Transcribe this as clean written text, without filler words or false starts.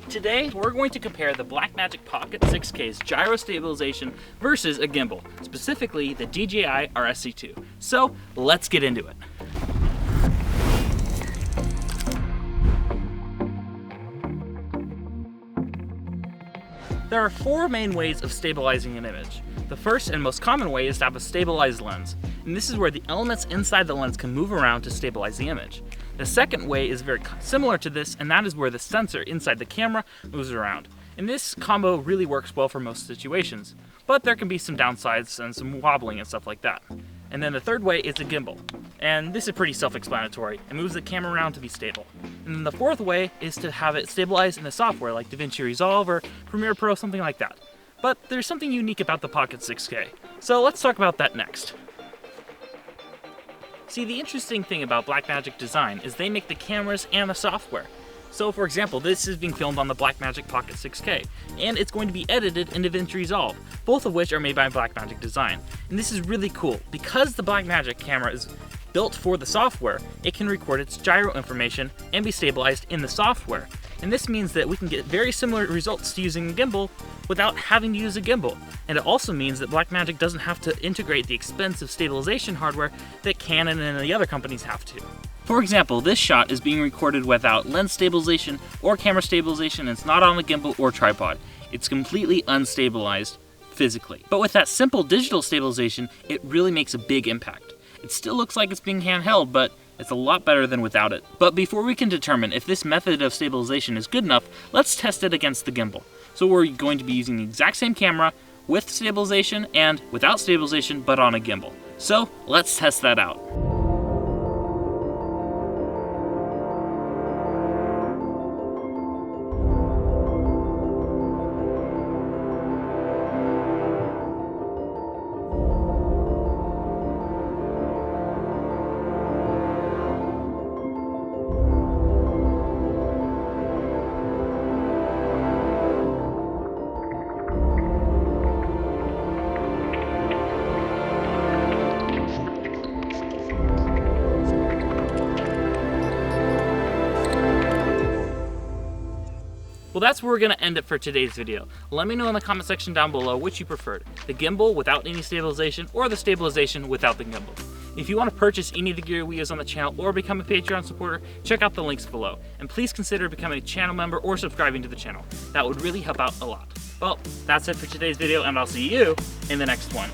Today, we're going to compare the Blackmagic Pocket 6K's gyro stabilization versus a gimbal, specifically the DJI RSC2. So, let's get into it. There are four main ways of stabilizing an image. The first and most common way is to have a stabilized lens, and this is where the elements inside the lens can move around to stabilize the image. The second way is very similar to this, and that is where the sensor inside the camera moves around. And this combo really works well for most situations, but there can be some downsides and some wobbling and stuff like that. And then the third way is a gimbal, and this is pretty self-explanatory. It moves the camera around to be stable. And then the fourth way is to have it stabilized in the software like DaVinci Resolve or Premiere Pro, something like that. But there's something unique about the Pocket 6K, so let's talk about that next. See, the interesting thing about Blackmagic design is they make the cameras and the software. So for example, this is being filmed on the Blackmagic Pocket 6K, and it's going to be edited in DaVinci Resolve, both of which are made by Blackmagic Design. And this is really cool. Because the Blackmagic camera is built for the software, it can record its gyro information and be stabilized in the software. And this means that we can get very similar results to using a gimbal without having to use a gimbal. And it also means that Blackmagic doesn't have to integrate the expensive stabilization hardware that Canon and the other companies have to. For example, this shot is being recorded without lens stabilization or camera stabilization, and it's not on a gimbal or tripod. It's completely unstabilized physically. But with that simple digital stabilization, it really makes a big impact. It still looks like it's being handheld, but it's a lot better than without it. But before we can determine if this method of stabilization is good enough, let's test it against the gimbal. So we're going to be using the exact same camera with stabilization and without stabilization, but on a gimbal. So let's test that out. Well, that's where we're going to end it for today's video. Let me know in the comment section down below which you preferred, the gimbal without any stabilization or the stabilization without the gimbal. If you want to purchase any of the gear we use on the channel or become a Patreon supporter, check out the links below. And please consider becoming a channel member or subscribing to the channel. That would really help out a lot. Well, that's it for today's video, and I'll see you in the next one.